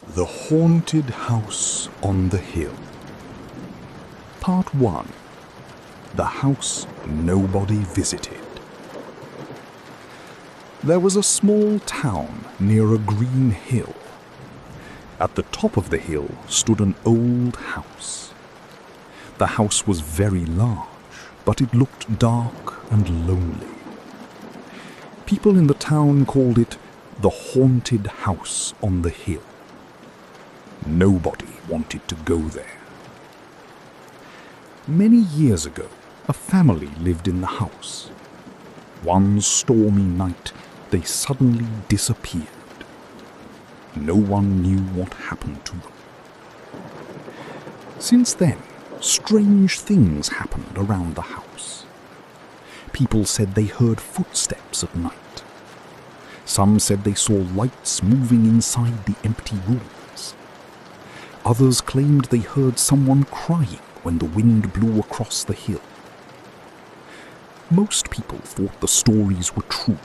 The Haunted House on the Hill. Part 1. The House Nobody Visited. There was a small town near a green hill. At the top of the hill stood an old house. The house was very large, but it looked dark and lonely. People in the town called it the Haunted House on the Hill. Nobody wanted to go there. Many years ago, a family lived in the house. One stormy night, they suddenly disappeared. No one knew what happened to them. Since then, strange things happened around the house. People said they heard footsteps at night. Some said they saw lights moving inside the empty rooms. Others claimed they heard someone crying when the wind blew across the hill. Most people thought the stories were true.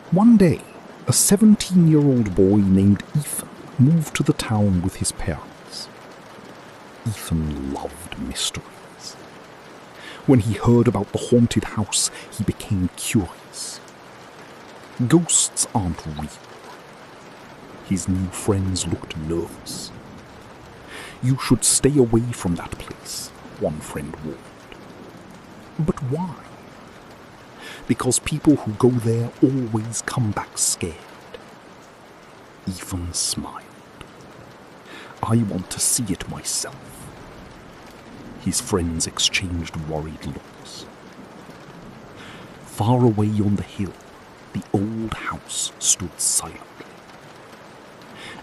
One day, a 17-year-old boy named Ethan moved to the town with his parents. Ethan loved mysteries. When he heard about the haunted house, he became curious. Ghosts aren't real. His new friends looked nervous. "You should stay away from that place," one friend warned. But why? Because people who go there always come back scared. Ethan smiled. "I want to see it myself." His friends exchanged worried looks. Far away on the hill, the old house stood silently.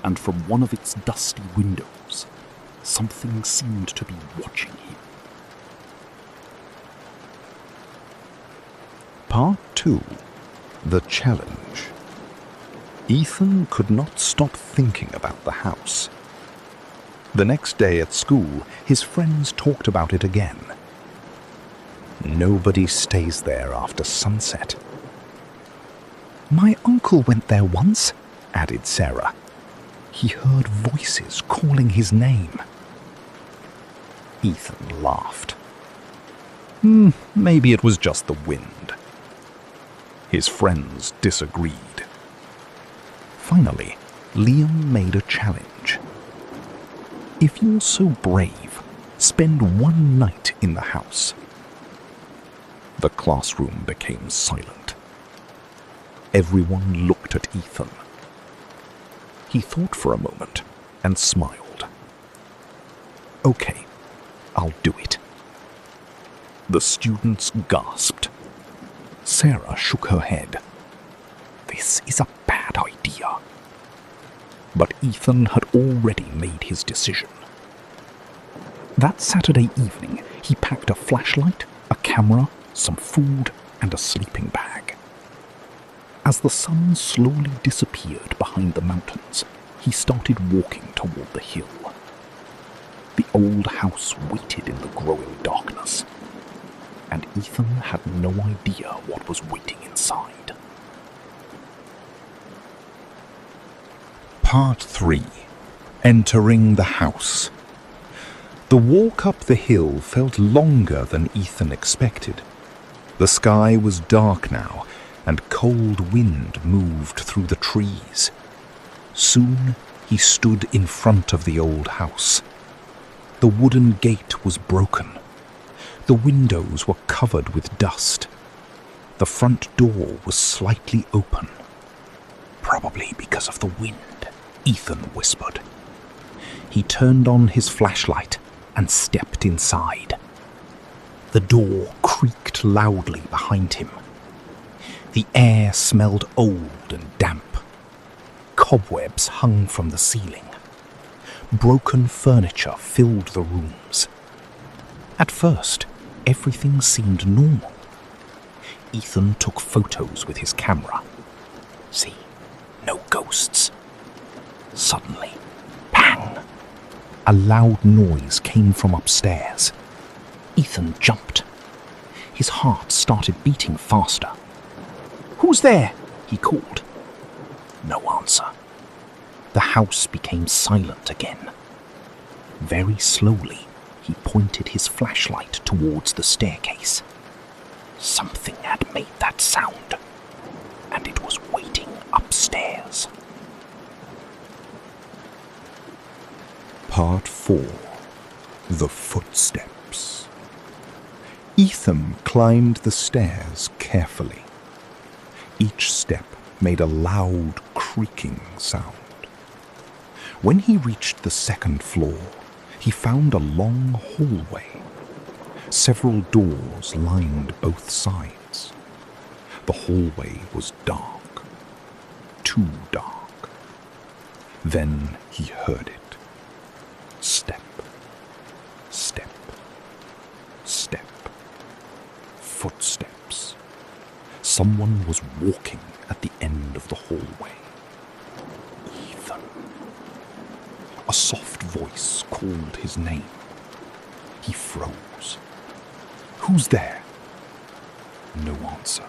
And from one of its dusty windows, something seemed to be watching him. Part 2. The Challenge. Ethan could not stop thinking about the house. The next day at school, his friends talked about it again. Nobody stays there after sunset. "My uncle went there once," added Sarah. "He heard voices calling his name." Ethan laughed. Maybe it was just the wind. His friends disagreed. Finally, Liam made a challenge. "If you're so brave, spend one night in the house." The classroom became silent. Everyone looked at Ethan. He thought for a moment and smiled. "Okay, I'll do it." The students gasped. Sarah shook her head. "This is a bad idea." But Ethan had already made his decision. That Saturday evening, he packed a flashlight, a camera, some food, and a sleeping bag. As the sun slowly disappeared behind the mountains, he started walking toward the hill. The old house waited in the growing darkness, and Ethan had no idea what was waiting inside. Part 3. Entering the house. The walk up the hill felt longer than Ethan expected. The sky was dark now, and cold wind moved through the trees. Soon he stood in front of the old house. The wooden gate was broken. The windows were covered with dust. The front door was slightly open. "Probably because of the wind," Ethan whispered. He turned on his flashlight and stepped inside. The door creaked loudly behind him. The air smelled old and damp. Cobwebs hung from the ceiling. Broken furniture filled the rooms. At first, everything seemed normal. Ethan took photos with his camera. See, no ghosts. Suddenly, bang! A loud noise came from upstairs. Ethan jumped. His heart started beating faster. "Who's there?" he called. No answer. the house became silent again. Very slowly, he pointed his flashlight towards the staircase. Something had made that sound, and it was waiting upstairs. Part 4. The Footsteps. Ethan climbed the stairs carefully. Each step made a loud creaking sound. When he reached the second floor, he found a long hallway. Several doors lined both sides. The hallway was dark, too dark. Then he heard it. Step, step, step. Footsteps. Someone was walking at the end of the hallway. Ethan. A soft voice called his name. He froze. Who's there? No answer.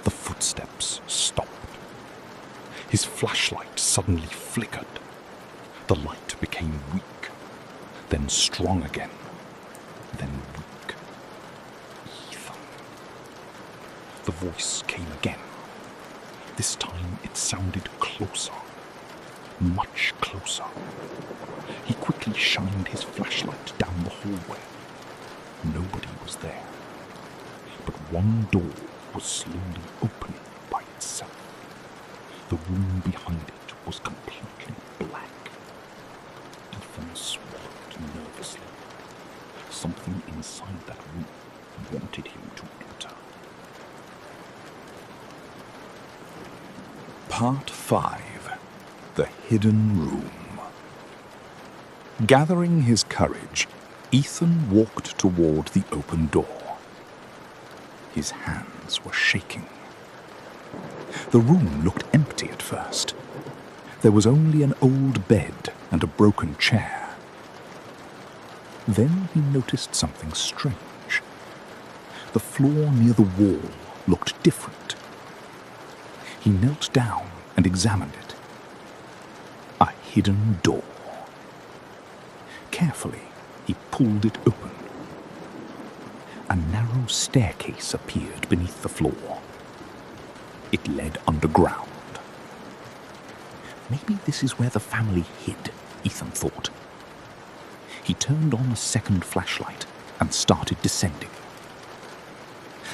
The footsteps stopped. His flashlight suddenly flickered. The light became weak, then strong again, then weak. Ethan. The voice came again. This time it sounded closer, much closer. He quickly shined his flashlight down the hallway. Nobody was there, but one door was slowly opening by itself. The room behind it was completely black. Ethan swallowed nervously. Something inside that room wanted him to enter. Part 5. The Hidden Room. Gathering his courage, Ethan walked toward the open door. His hands were shaking. The room looked empty at first. There was only an old bed and a broken chair. Then he noticed something strange. The floor near the wall looked different. He knelt down and examined it. A hidden door. Carefully, he pulled it open. A narrow staircase appeared beneath the floor. It led underground. Maybe this is where the family hid, Ethan thought. He turned on a second flashlight and started descending.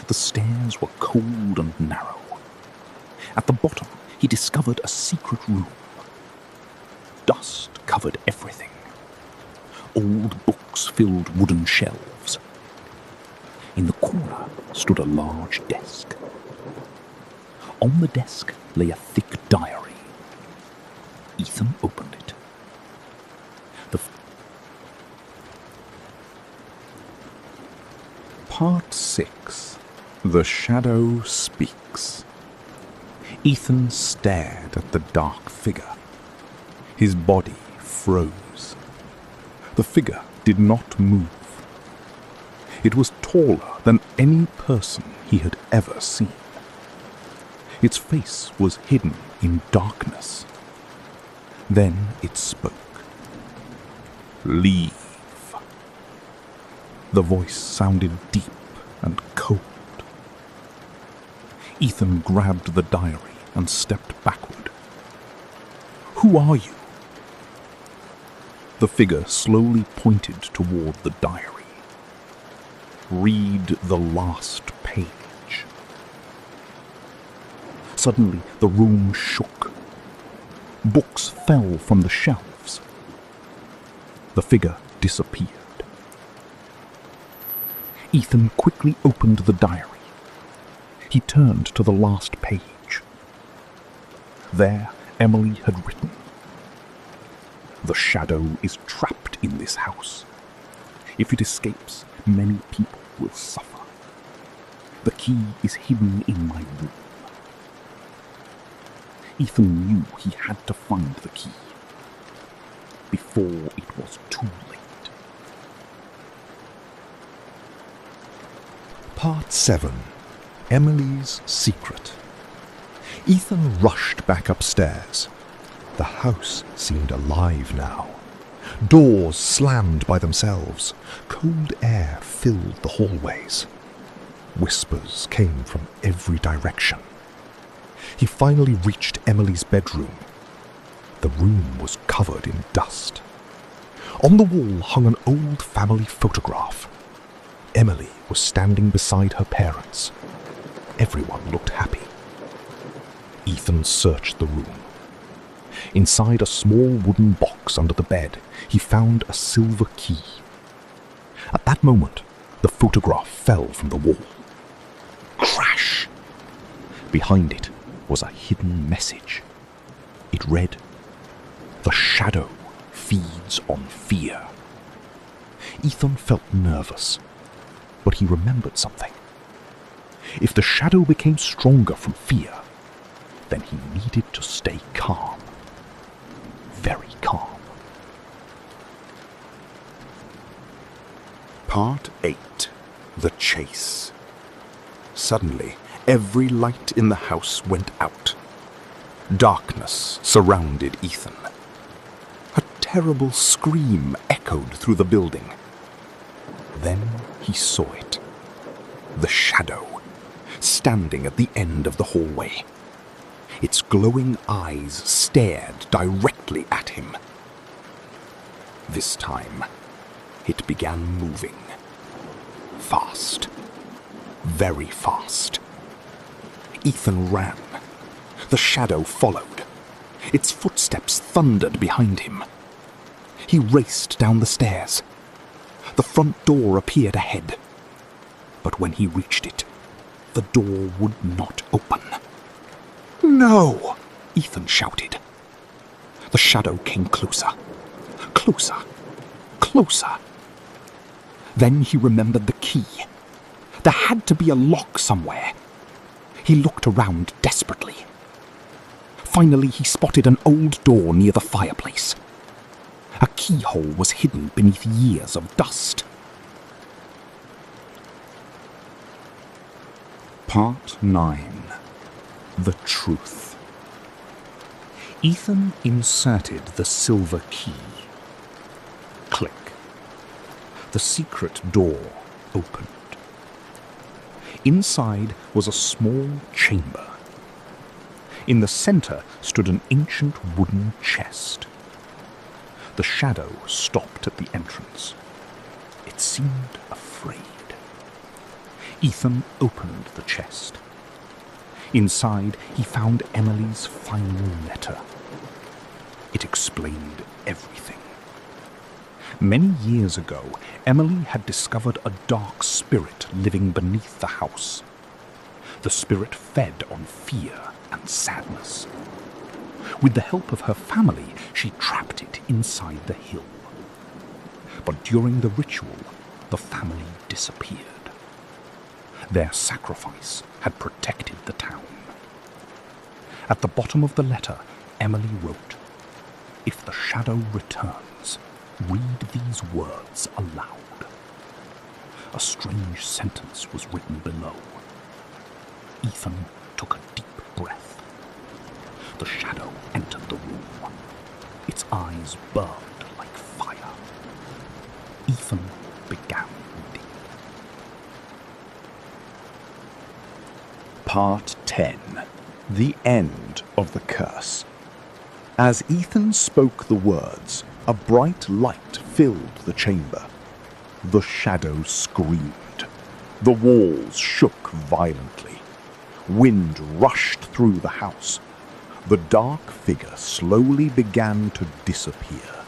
The stairs were cold and narrow. At the bottom, he discovered a secret room. Dust covered everything. Old books filled wooden shelves. In the corner stood a large desk. On the desk lay a thick diary. Ethan opened it. Part 6. The Shadow Speaks. Ethan stared at the dark figure. His body froze. The figure did not move. It was taller than any person he had ever seen. Its face was hidden in darkness. Then it spoke. Leave. The voice sounded deep and cold. Ethan grabbed the diary and stepped backward. Who are you? The figure slowly pointed toward the diary. Read the last page. Suddenly, the room shook. Books fell from the shelves. The figure disappeared. Ethan quickly opened the diary. He turned to the last page. There, Emily had written, "The shadow is trapped in this house. If it escapes, many people will suffer. The key is hidden in my room." Ethan knew he had to find the key before it was too late. Part 7. Emily's Secret. Ethan rushed back upstairs. The house seemed alive now. Doors slammed by themselves. Cold air filled the hallways. Whispers came from every direction. He finally reached Emily's bedroom. The room was covered in dust. On the wall hung an old family photograph. Emily was standing beside her parents. Everyone looked happy. Ethan searched the room. Inside a small wooden box under the bed, he found a silver key. At that moment, the photograph fell from the wall. Crash! Behind it was a hidden message. It read, "The shadow feeds on fear." Ethan felt nervous, but he remembered something. If the shadow became stronger from fear, then he needed to stay calm. Very calm. Part 8. The Chase. Suddenly, every light in the house went out. Darkness surrounded Ethan. A terrible scream echoed through the building. Then he saw it. The shadow, standing at the end of the hallway. Its glowing eyes stared directly at him. This time, it began moving. Fast. Very fast. Ethan ran. The shadow followed. Its footsteps thundered behind him. He raced down the stairs. The front door appeared ahead. But when he reached it, the door would not open. "No!" Ethan shouted. The shadow came closer. Closer. Closer. Then he remembered the key. There had to be a lock somewhere. He looked around desperately. Finally, he spotted an old door near the fireplace. A keyhole was hidden beneath years of dust. Part 9. The Truth. Ethan inserted the silver key. Click. The secret door opened. Inside was a small chamber. In the center stood an ancient wooden chest. The shadow stopped at the entrance. It seemed afraid. Ethan opened the chest. Inside, he found Emily's final letter. It explained everything. Many years ago, Emily had discovered a dark spirit living beneath the house. The spirit fed on fear and sadness. With the help of her family, she trapped it inside the hill. But during the ritual, the family disappeared. Their sacrifice had protected the town. At the bottom of the letter, Emily wrote, "If the shadow returns, read these words aloud." A strange sentence was written below. Ethan took a deep breath. The shadow entered the room. Its eyes burned like fire. Ethan began reading. Part 10. The End of the Curse. As Ethan spoke the words, a bright light filled the chamber. The shadow screamed. The walls shook violently. Wind rushed through the house. The dark figure slowly began to disappear.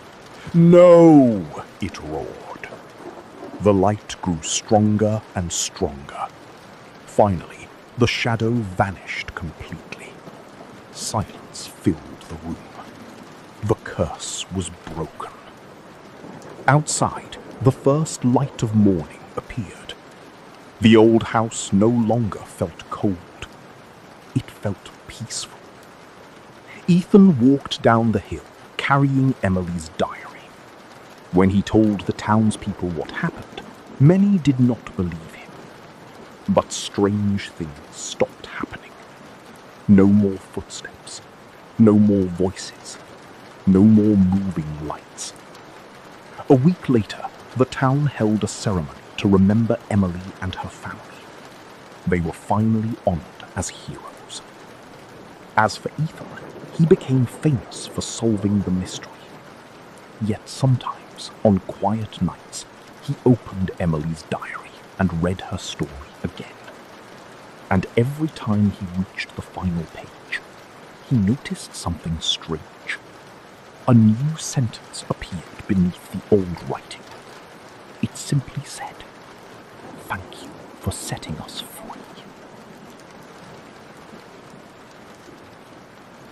"No!" it roared. The light grew stronger and stronger. Finally, the shadow vanished completely. Silence filled the room. The curse was broken. Outside, the first light of morning appeared. The old house no longer felt cold. It felt peaceful. Ethan walked down the hill, carrying Emily's diary. When he told the townspeople what happened, many did not believe him. But strange things stopped happening. No more footsteps. No more voices. No more moving lights. A week later, the town held a ceremony to remember Emily and her family. They were finally honored as heroes. As for Ethan, he became famous for solving the mystery. Yet sometimes, on quiet nights, he opened Emily's diary and read her story again. And every time he reached the final page, he noticed something strange. A new sentence appeared beneath the old writing. It simply said, "Thank you for setting us free."